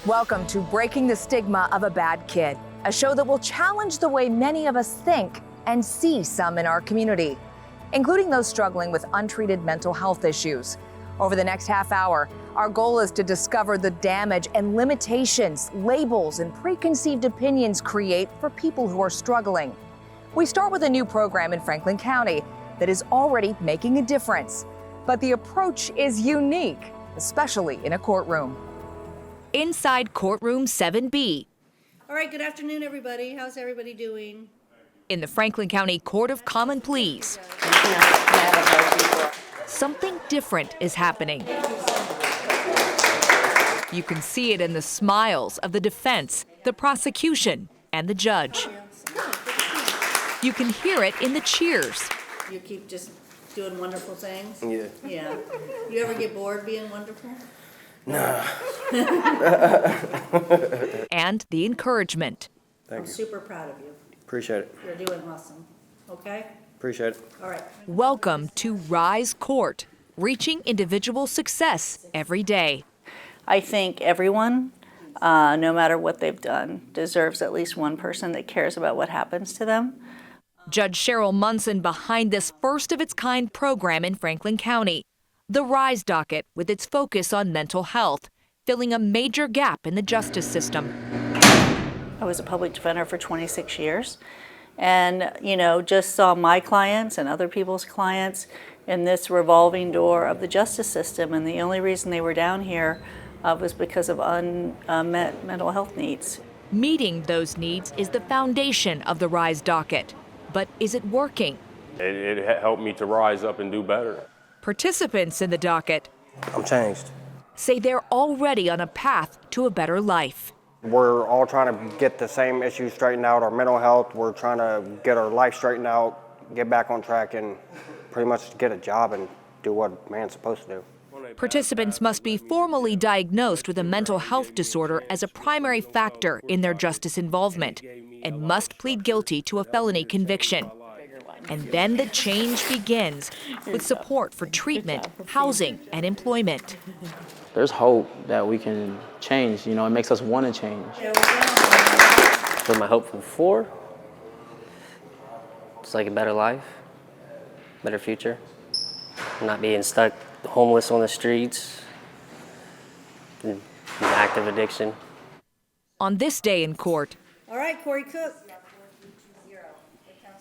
Welcome to Breaking the Stigma of a Bad Kid, a show that will challenge the way many of us think and see some in our community, including those struggling with untreated mental health issues. Over the next half hour, our goal is to discover the damage and limitations labels and preconceived opinions create for people who are struggling. We start with a new program in Franklin County that is already making a difference, but the approach is unique, especially in a courtroom. Inside courtroom 7B. All right, good afternoon, everybody. How's everybody doing? In the Franklin County Court of Common Pleas. Something different is happening. You can see it in the smiles of the defense, the prosecution, and the judge. You can hear it in the cheers. You keep just doing wonderful things? Yeah. Yeah. You ever get bored being wonderful? No. And the encouragement. Thank I'm you. super proud of you. Appreciate it. You're doing awesome. Okay? Appreciate it. All right. Welcome to Rise Court, reaching individual success every day. I think everyone, no matter what they've done, deserves at least one person that cares about what happens to them. Judge Cheryl Munson behind this first-of-its-kind program in Franklin County. The Rise docket, with its focus on mental health, filling a major gap in the justice system. I was a public defender for 26 years and, just saw my clients and other people's clients in this revolving door of the justice system. And the only reason they were down here was because of unmet mental health needs. Meeting those needs is the foundation of the Rise docket. But is it working? It helped me to rise up and do better. Participants in the docket I'm changed. say they're already on a path to a better life. We're all trying to get the same issues straightened out, our mental health. We're trying to get our life straightened out, get back on track, and pretty much get a job and do what a man's supposed to do. Participants must be formally diagnosed with a mental health disorder as a primary factor in their justice involvement and must plead guilty to a felony conviction. And then the change begins with support for treatment, housing, and employment. There's hope that we can change. It makes us want to change. What am I hopeful for? It's like a better life, better future. Not being stuck homeless on the streets, and active addiction. On this day in court, All right, Corey Cook.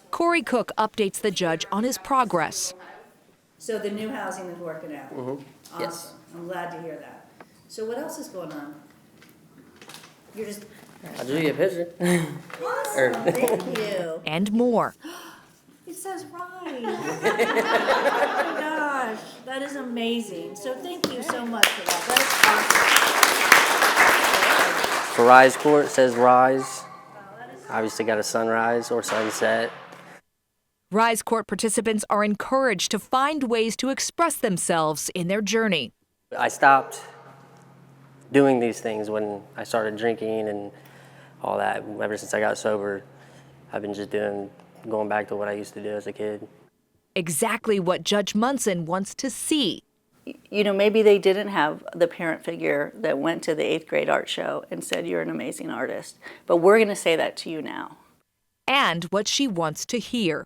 Corey Cook updates the judge on his progress. So the new housing is working out. Awesome. Yes. I'm glad to hear that. So what else is going on? You're just I drew you a picture. awesome. Thank you. And more. It says right. Oh my gosh, that is amazing. So thank you so much for that. That is awesome. For Rise Court, it says rise. Obviously got a sunrise or sunset. Rise Court participants are encouraged to find ways to express themselves in their journey. I stopped doing these things when I started drinking and all that. Ever since I got sober, I've been just going back to what I used to do as a kid. Exactly what Judge Munson wants to see. Maybe they didn't have the parent figure that went to the 8th grade art show and said, you're an amazing artist. But we're going to say that to you now. And what she wants to hear.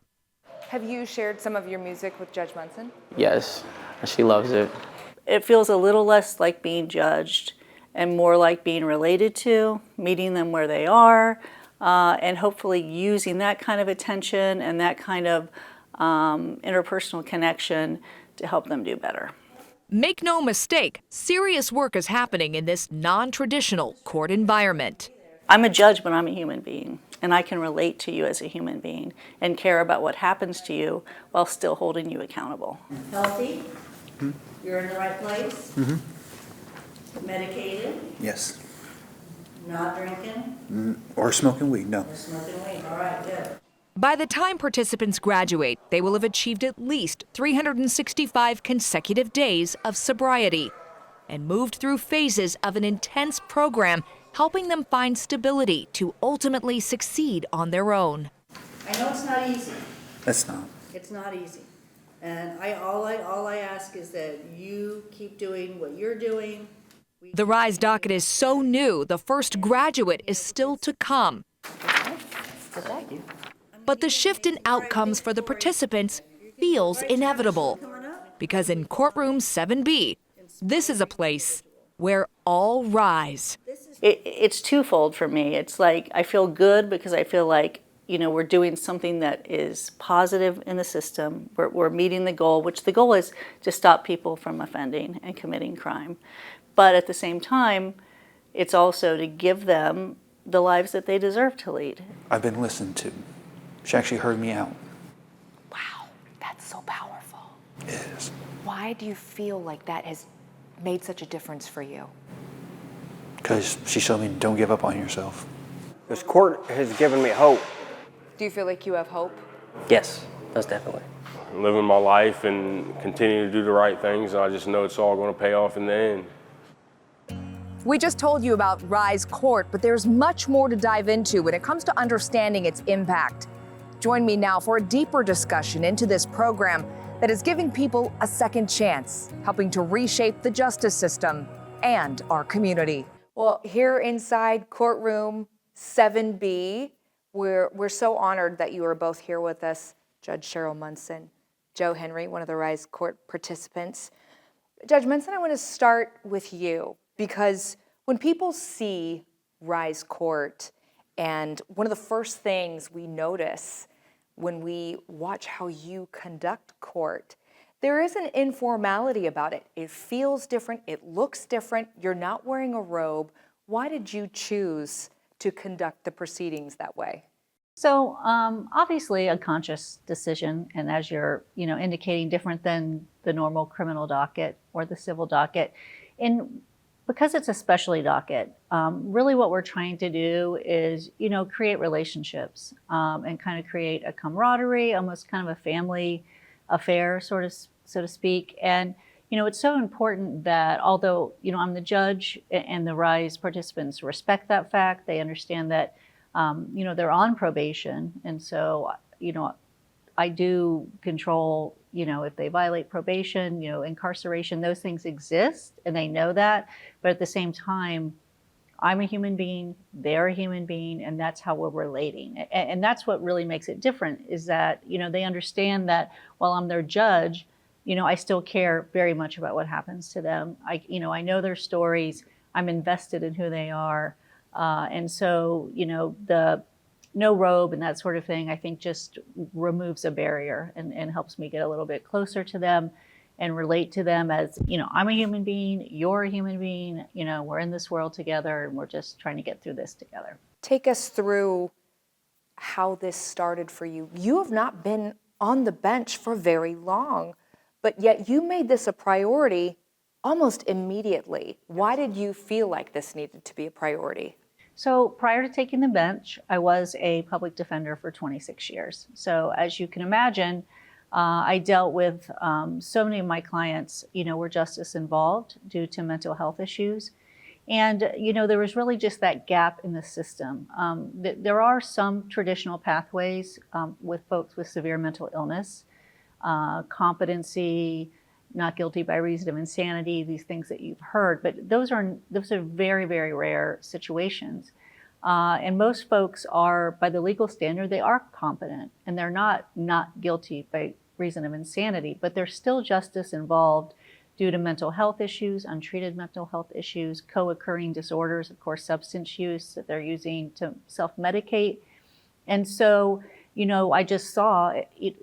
Have you shared some of your music with Judge Benson? Yes, she loves it. It feels a little less like being judged and more like being related to, meeting them where they are, and hopefully using that kind of attention and that kind of interpersonal connection to help them do better. Make no mistake, serious work is happening in this non-traditional court environment. I'm a judge, but I'm a human being, and I can relate to you as a human being and care about what happens to you while still holding you accountable. Healthy? Mm-hmm. You're in the right place? Mm-hmm. Medicated? Yes. Not drinking? Or smoking weed, no. Or smoking weed, all right, good. By the time participants graduate, they will have achieved at least 365 consecutive days of sobriety and moved through phases of an intense program helping them find stability to ultimately succeed on their own. I know it's not easy. It's not. It's not easy. And all I ask is that you keep doing what you're doing The RISE docket is so new, the first graduate is still to come. But the shift in outcomes for the participants feels inevitable. Because in courtroom 7B, this is a place where all rise. It's twofold for me. It's like I feel good because I feel like, we're doing something that is positive in the system. We're meeting the goal, which the goal is to stop people from offending and committing crime. But at the same time, it's also to give them the lives that they deserve to lead. I've been listened to. She actually heard me out. Wow, that's so powerful. It is. Why do you feel like that has made such a difference for you? Because she showed me don't give up on yourself. This court has given me hope. Do you feel like you have hope? Yes, most definitely. Living my life and continue to do the right things, and I just know it's all going to pay off in the end. We just told you about RISE Court, but there's much more to dive into when it comes to understanding its impact. Join me now for a deeper discussion into this program that is giving people a second chance, helping to reshape the justice system and our community. Well, here inside courtroom 7B, we're so honored that you are both here with us, Judge Cheryl Munson, Joe Henry, one of the RISE Court participants. Judge Munson, I want to start with you because when people see RISE Court, and one of the first things we notice when we watch how you conduct court, there is an informality about it. It feels different, it looks different, you're not wearing a robe. Why did you choose to conduct the proceedings that way? So obviously a conscious decision, and as you're indicating, different than the normal criminal docket or the civil docket. And because it's a specialty docket, really what we're trying to do is create relationships and kind of create a camaraderie, almost kind of a family affair, so to speak. And it's so important that although I'm the judge and the RISE participants respect that fact, they understand that they're on probation, and so I do control if they violate probation, incarceration, those things exist, and they know that. But at the same time, I'm a human being, they're a human being, and that's how we're relating. And that's what really makes it different, is that they understand that while I'm their judge, I still care very much about what happens to them. I know their stories. I'm invested in who they are. And so, the no robe and that sort of thing, I think just removes a barrier and helps me get a little bit closer to them and relate to them as, I'm a human being, you're a human being, we're in this world together and we're just trying to get through this together. Take us through how this started for you. You have not been on the bench for very long, but yet you made this a priority almost immediately. Why did you feel like this needed to be a priority? So prior to taking the bench, I was a public defender for 26 years. So as you can imagine, I dealt with so many of my clients, were justice involved due to mental health issues. And, there was really just that gap in the system. There are some traditional pathways with folks with severe mental illness, competency, not guilty by reason of insanity, these things that you've heard, but those are very, very rare situations. And most folks are, by the legal standard, they are competent and they're not guilty by reason of insanity, but there's still justice involved due to mental health issues, untreated mental health issues, co-occurring disorders, of course, substance use that they're using to self-medicate. And so, I just saw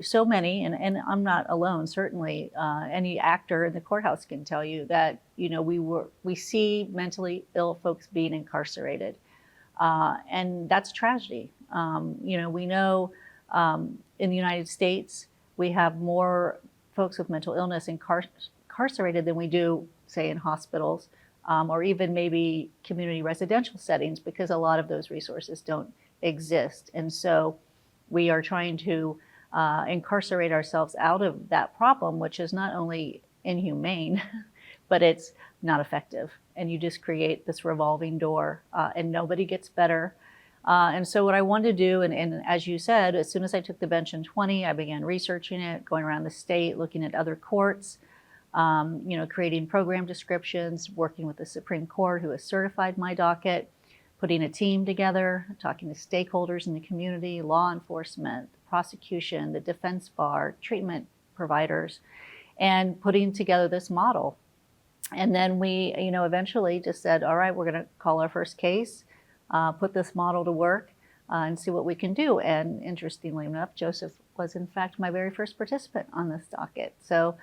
so many, and I'm not alone, certainly. Any actor in the courthouse can tell you that, we see mentally ill folks being incarcerated. And that's tragedy. We know in the United States, we have more folks with mental illness incarcerated than we do, say, in hospitals, or even maybe community residential settings, because a lot of those resources don't exist. And so we are trying to incarcerate ourselves out of that problem, which is not only inhumane, but it's not effective. And you just create this revolving door and nobody gets better. And so what I wanted to do, and as you said, as soon as I took the bench in 20, I began researching it, going around the state, looking at other courts. creating program descriptions, working with the Supreme Court who has certified my docket, putting a team together, talking to stakeholders in the community, law enforcement, prosecution, the defense bar, treatment providers, and putting together this model. And then we, eventually just said, all right, we're going to call our first case, put this model to work, and see what we can do. And interestingly enough, Joseph was in fact my very first participant on this docket. So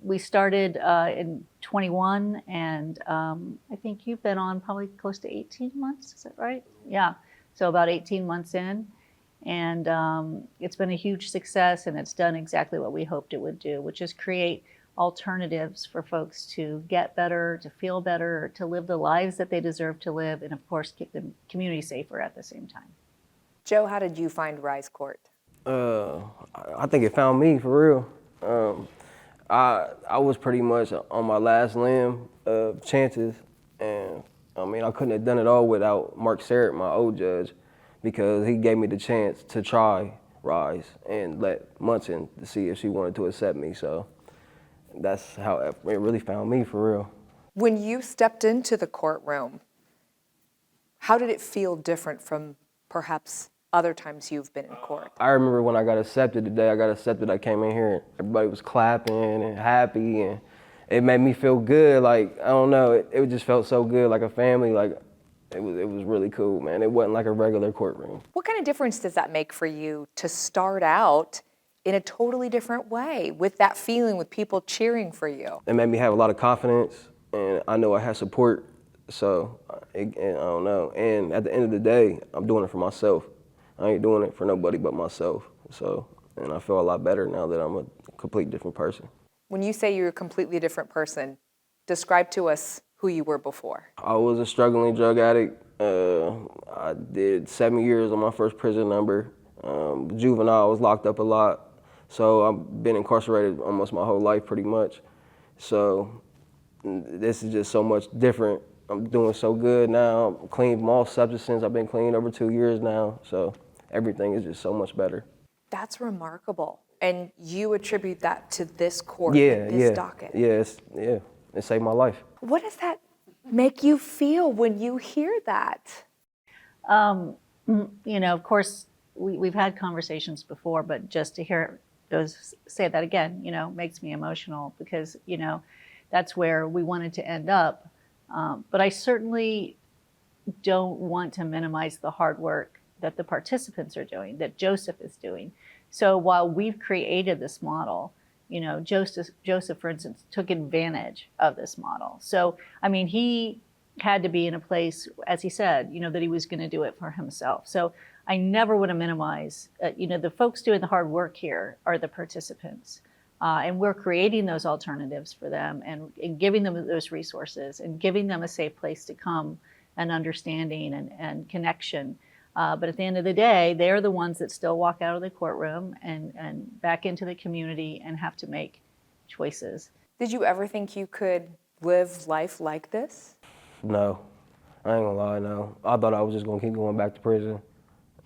we started in 21, and I think you've been on probably close to 18 months, is that right? Yeah, so about 18 months in. And it's been a huge success, and it's done exactly what we hoped it would do, which is create alternatives for folks to get better, to feel better, to live the lives that they deserve to live, and of course keep the community safer at the same time. Joe, how did you find Rise Court? I think it found me for real. I was pretty much on my last limb of chances, and I couldn't have done it all without Mark Serrett, my old judge, because he gave me the chance to try Rise and let Munson to see if she wanted to accept me. So that's how it really found me for real. When you stepped into the courtroom, how did it feel different from perhaps other times you've been in court? I remember when I got accepted, the day I got accepted, I came in here and everybody was clapping and happy, and it made me feel good. Like, I don't know, it just felt so good, like a family. Like, it was really cool, man. It wasn't like a regular courtroom. What kind of difference does that make for you to start out in a totally different way, with that feeling, with people cheering for you? It made me have a lot of confidence, and I know I had support, so and I don't know. And at the end of the day, I'm doing it for myself. I ain't doing it for nobody but myself. So, and I feel a lot better now that I'm a complete different person. When you say you're a completely different person, describe to us who you were before. I was a struggling drug addict. I did 7 years on my first prison number. Juvenile, I was locked up a lot. So I've been incarcerated almost my whole life pretty much. So this is just so much different. I'm doing so good now. I'm clean from all substances. I've been clean over 2 years now. So everything is just so much better. That's remarkable. And you attribute that to this court, this docket. Yeah, it saved my life. What does that make you feel when you hear that? Of course, we've had conversations before, but just to hear those say that again, makes me emotional, because, that's where we wanted to end up. But I certainly don't want to minimize the hard work that the participants are doing, that Joseph is doing. So while we've created this model, Joseph, for instance, took advantage of this model. So, he had to be in a place, as he said, that he was going to do it for himself. So I never want to minimize, the folks doing the hard work here are the participants. And we're creating those alternatives for them, and giving them those resources, and giving them a safe place to come, and understanding and connection. But at the end of the day, they're the ones that still walk out of the courtroom and back into the community and have to make choices. Did you ever think you could live life like this? No, I ain't gonna lie, no. I thought I was just gonna keep going back to prison,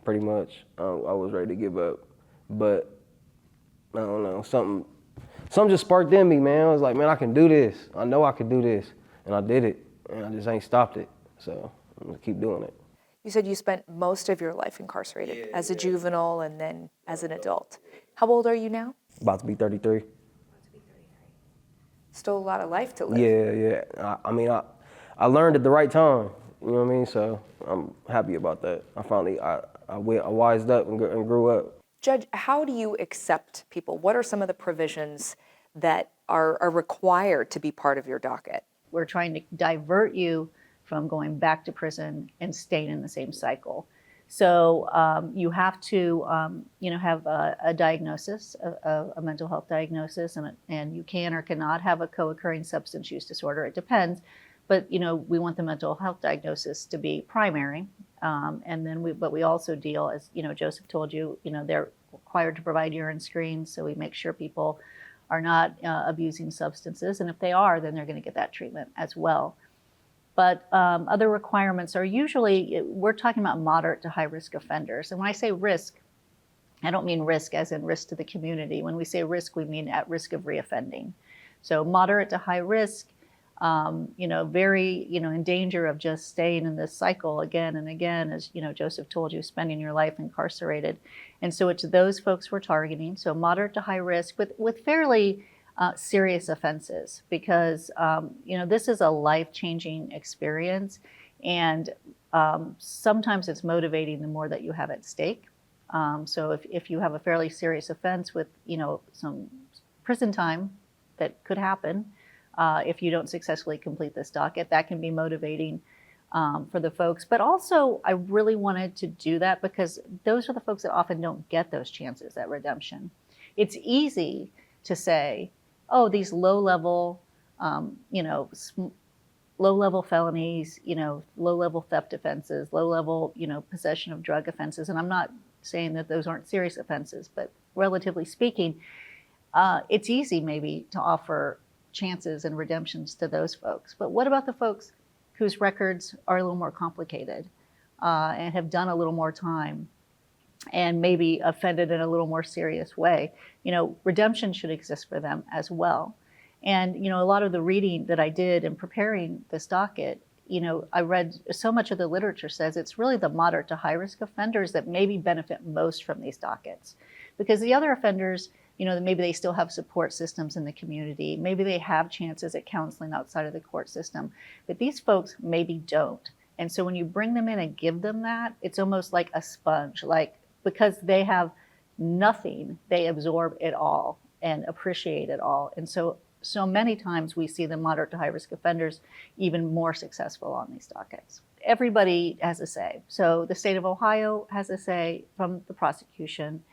pretty much. I was ready to give up, but I don't know, something just sparked in me, man. I was like, man, I can do this. I know I can do this, and I did it, and I just ain't stopped it. So I'm gonna keep doing it. You said you spent most of your life incarcerated as a juvenile and then as an adult. How old are you now? About to be 33. Still a lot of life to live. Yeah. I learned at the right time. You know what I mean? So I'm happy about that. I finally, I wised up and grew up. Judge, how do you accept people? What are some of the provisions that are required to be part of your docket? We're trying to divert you from going back to prison and staying in the same cycle. So you have to, have a diagnosis, a mental health diagnosis, and you can or cannot have a co-occurring substance use disorder. It depends, but we want the mental health diagnosis to be primary, and then we also deal, as Joseph told you, they're required to provide urine screens, so we make sure people are not abusing substances, and if they are, then they're going to get that treatment as well. But other requirements are usually, we're talking about moderate to high risk offenders. And when I say risk, I don't mean risk as in risk to the community. When we say risk, we mean at risk of reoffending. So moderate to high risk, very, in danger of just staying in this cycle again and again, as, Joseph told you, spending your life incarcerated. And so it's those folks we're targeting. So moderate to high risk with fairly serious offenses, because, this is a life-changing experience. And sometimes it's motivating the more that you have at stake. So if you have a fairly serious offense with, some prison time that could happen, if you don't successfully complete this docket, that can be motivating for the folks. But also, I really wanted to do that because those are the folks that often don't get those chances at redemption. It's easy to say, oh, these low-level felonies, low-level theft offenses, low-level, possession of drug offenses. And I'm not saying that those aren't serious offenses, but relatively speaking, it's easy maybe to offer chances and redemptions to those folks. But what about the folks whose records are a little more complicated and have done a little more time and maybe offended in a little more serious way? Redemption should exist for them as well. And, a lot of the reading that I did in preparing this docket, I read so much of the literature says it's really the moderate to high risk offenders that maybe benefit most from these dockets. Because the other offenders, maybe they still have support systems in the community. Maybe they have chances at counseling outside of the court system. But these folks maybe don't. And so when you bring them in and give them that, it's almost like a sponge. Like, because they have nothing, they absorb it all and appreciate it all. And so many times we see the moderate to high risk offenders even more successful on these dockets. Everybody has a say. So the state of Ohio has a say from the prosecution.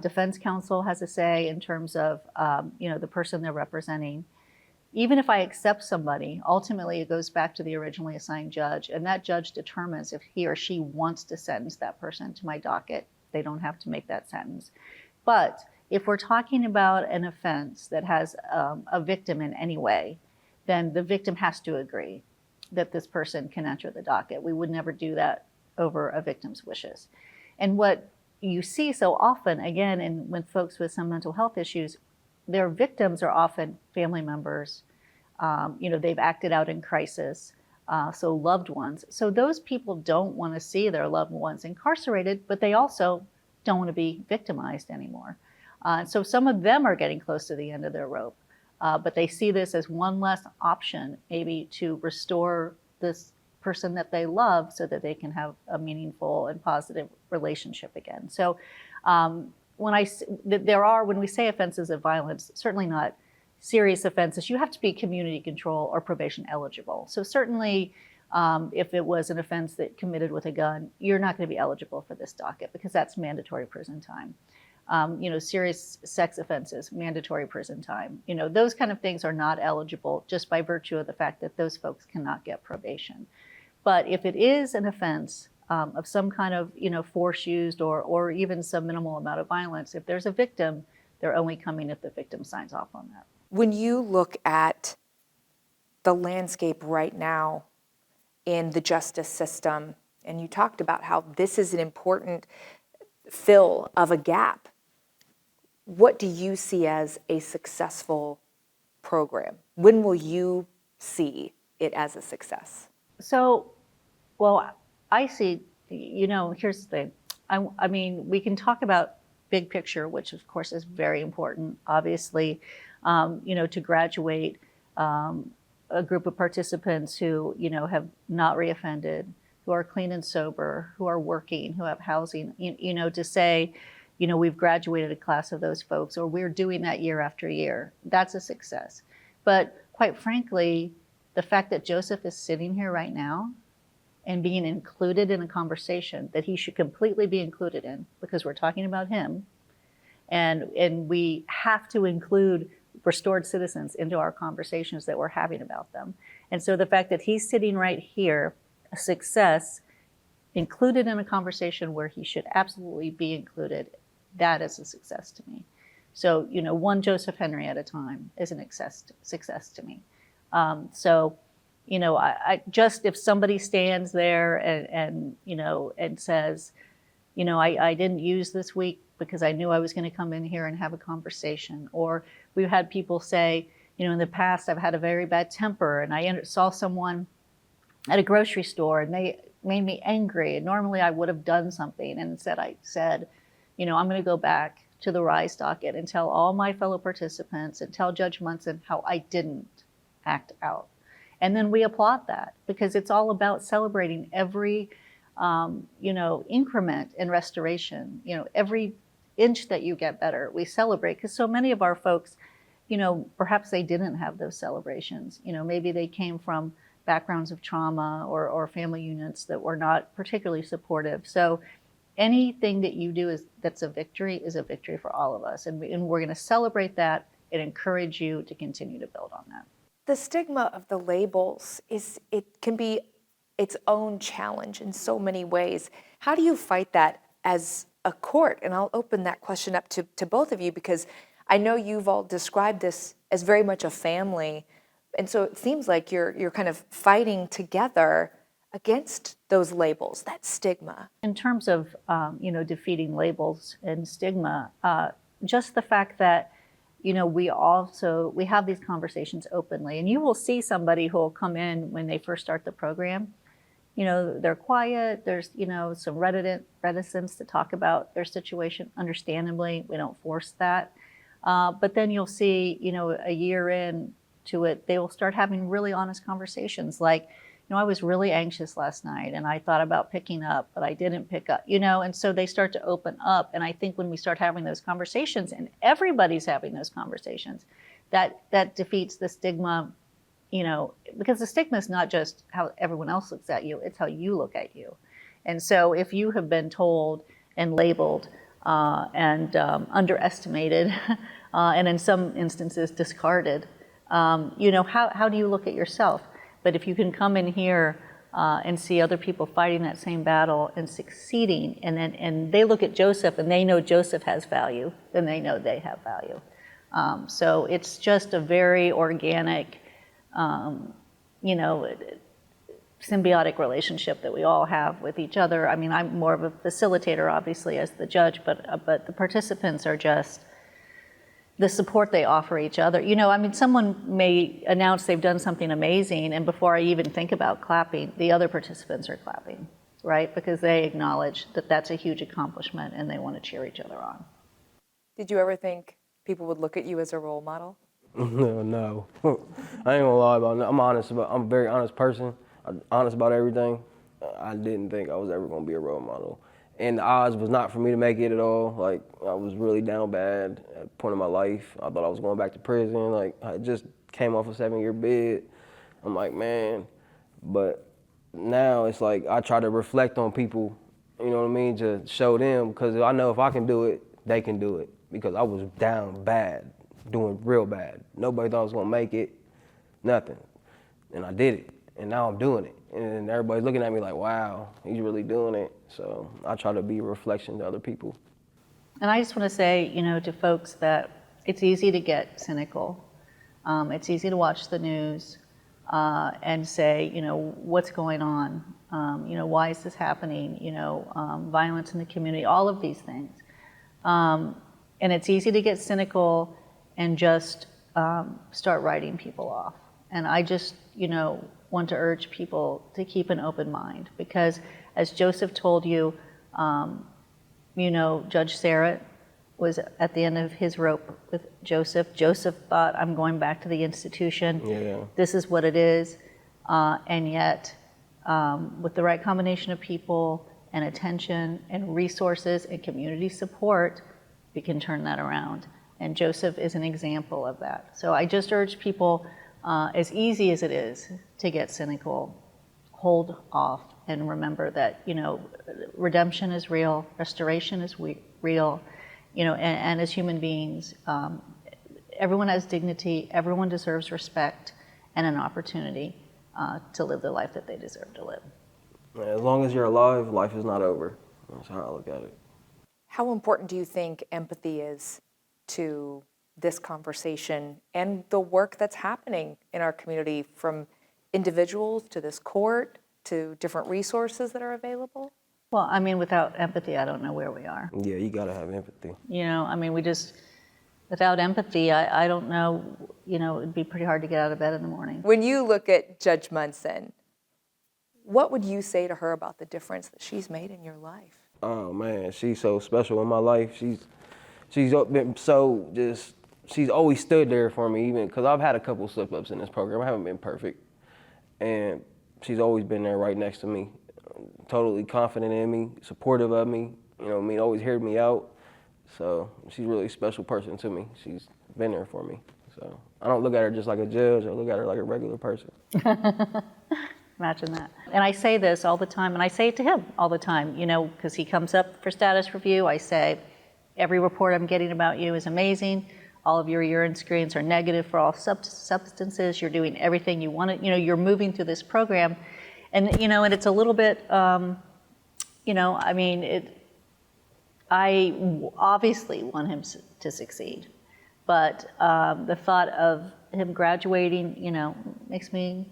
Defense counsel has a say in terms of, the person they're representing. Even if I accept somebody, ultimately it goes back to the originally assigned judge, and that judge determines if he or she wants to sentence that person to my docket. They don't have to make that sentence. But if we're talking about an offense that has a victim in any way, then the victim has to agree that this person can enter the docket. We would never do that over a victim's wishes. And what you see so often, again, with folks with some mental health issues, their victims are often family members. They've acted out in crisis, so loved ones. So those people don't want to see their loved ones incarcerated, but they also don't want to be victimized anymore. So some of them are getting close to the end of their rope, but they see this as one less option, maybe to restore this person that they love so that they can have a meaningful and positive relationship again. So when we say offenses of violence, certainly not serious offenses, you have to be community control or probation eligible. So certainly if it was an offense that committed with a gun, you're not going to be eligible for this docket because that's mandatory prison time. Serious sex offenses, mandatory prison time. Those kind of things are not eligible just by virtue of the fact that those folks cannot get probation. But if it is an offense of some kind of, force used or even some minimal amount of violence, if there's a victim, they're only coming if the victim signs off on that. When you look at the landscape right now in the justice system, and you talked about how this is an important fill of a gap, what do you see as a successful program? When will you see it as a success? So, I see, here's the thing. I mean, we can talk about big picture, which of course is very important, obviously, to graduate a group of participants who, have not reoffended, who are clean and sober, who are working, who have housing, to say, we've graduated a class of those folks, or we're doing that year after year. That's a success. But quite frankly, the fact that Joseph is sitting here right now and being included in a conversation that he should completely be included in, because we're talking about him, and we have to include restored citizens into our conversations that we're having about them. And so the fact that he's sitting right here, a success, included in a conversation where he should absolutely be included, that is a success to me. So, one Joseph Henry at a time is an success to me. I just, if somebody stands there and says, I didn't use this week because I knew I was going to come in here and have a conversation, or we've had people say, in the past I've had a very bad temper, and I saw someone at a grocery store and they made me angry, and normally I would have done something, and instead I said, I'm going to go back to the RISE docket and tell all my fellow participants and tell Judge Munson how I didn't act out. And then we applaud that, because it's all about celebrating every increment in restoration. Every inch that you get better, we celebrate, because so many of our folks, perhaps they didn't have those celebrations. Maybe they came from backgrounds of trauma or family units that were not particularly supportive. So anything that you do that's a victory is a victory for all of us. And we're going to celebrate that and encourage you to continue to build on that. The stigma of the labels it can be its own challenge in so many ways. How do you fight that as a court? And I'll open that question up to both of you, because I know you've all described this as very much a family. And so it seems like you're kind of fighting together against those labels, that stigma. In terms of defeating labels and stigma, just the fact that we have these conversations openly, and you will see somebody who will come in when they first start the program. They're quiet. There's some reticence to talk about their situation. Understandably, we don't force that. But then you'll see, a year into it, they will start having really honest conversations like, I was really anxious last night and I thought about picking up, but I didn't pick up, and so they start to open up. And I think when we start having those conversations, and everybody's having those conversations, that defeats the stigma, because the stigma is not just how everyone else looks at you, it's how you look at you. And so if you have been told and labeled and underestimated, and in some instances discarded, how do you look at yourself? But if you can come in here and see other people fighting that same battle and succeeding, and they look at Joseph and they know Joseph has value, then they know they have value. So it's just a very organic, symbiotic relationship that we all have with each other. I mean, I'm more of a facilitator, obviously, as the judge, but the participants are just the support they offer each other. Someone may announce they've done something amazing, and before I even think about clapping, the other participants are clapping, right? Because they acknowledge that that's a huge accomplishment and they want to cheer each other on. Did you ever think people would look at you as a role model? No. I ain't gonna lie about it. I'm a very honest person. I'm honest about everything. I didn't think I was ever gonna be a role model. And the odds was not for me to make it at all. Like, I was really down bad at a point in my life. I thought I was going back to prison. Like, I just came off a 7-year bid. I'm like, man. But now it's like I try to reflect on people, to show them, because I know if I can do it, they can do it. Because I was down bad, doing real bad. Nobody thought I was gonna make it, nothing. And I did it, and now I'm doing it. And everybody's looking at me like, wow, he's really doing it. So I try to be a reflection to other people. And I just want to say, to folks that it's easy to get cynical. It's easy to watch the news and say, what's going on? Why is this happening? Violence in the community, all of these things. And it's easy to get cynical and just start writing people off. And I just, want to urge people to keep an open mind, because as Joseph told you, Judge Sarah was at the end of his rope with Joseph. Joseph thought, I'm going back to the institution. Yeah. This is what it is. And yet, with the right combination of people and attention and resources and community support, we can turn that around. And Joseph is an example of that. So I just urge people, as easy as it is to get cynical, hold off and remember that, redemption is real, restoration is real, and as human beings, everyone has dignity, everyone deserves respect and an opportunity to live the life that they deserve to live. As long as you're alive, life is not over. That's how I look at it. How important do you think empathy is to this conversation and the work that's happening in our community, from individuals to this court to different resources that are available? Well, without empathy, I don't know where we are. Yeah, you gotta have empathy. Without empathy, I don't know, it'd be pretty hard to get out of bed in the morning. When you look at Judge Munson, what would you say to her about the difference that she's made in your life? Oh man, she's so special in my life. She's been she's always stood there for me, even because I've had a couple slip-ups in this program. I haven't been perfect, and she's always been there right next to me, totally confident in me, supportive of me. Always heard me out. So she's a really special person to me. She's been there for me. So I don't look at her just like a judge. I look at her like a regular person. Imagine that. And I say this all the time, and I say it to him all the time, because he comes up for status review. I say, every report I'm getting about you is amazing. All of your urine screens are negative for all substances. You're doing everything you want to, you're moving through this program. And, and it's a little bit, I obviously want him to succeed, but the thought of him graduating, makes me,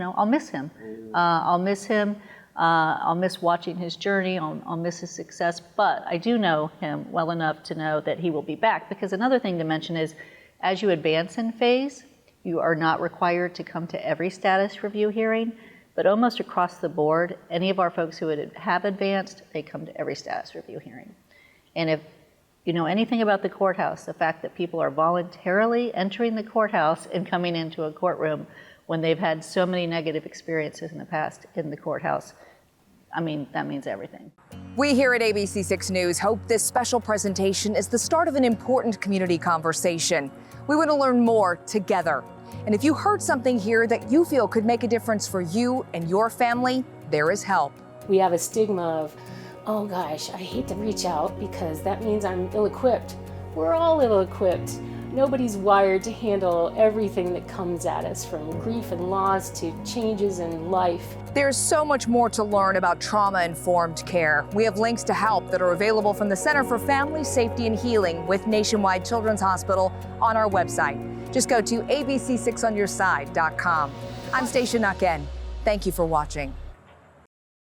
I'll miss him. I'll miss him. I'll miss watching his journey. I'll miss his success. But I do know him well enough to know that he will be back. Because another thing to mention is, as you advance in phase, you are not required to come to every status review hearing. But almost across the board, any of our folks who have advanced, they come to every status review hearing. And if you know anything about the courthouse, the fact that people are voluntarily entering the courthouse and coming into a courtroom when they've had so many negative experiences in the past in the courthouse, that means everything. We here at ABC6 News hope this special presentation is the start of an important community conversation. We want to learn more together. And if you heard something here that you feel could make a difference for you and your family, there is help. We have a stigma of, oh gosh, I hate to reach out because that means I'm ill-equipped. We're all ill-equipped. Nobody's wired to handle everything that comes at us, from grief and loss to changes in life. There's so much more to learn about trauma-informed care. We have links to help that are available from the Center for Family Safety and Healing with Nationwide Children's Hospital on our website. Just go to abc6onyourside.com. I'm Stacia Nucken. Thank you for watching.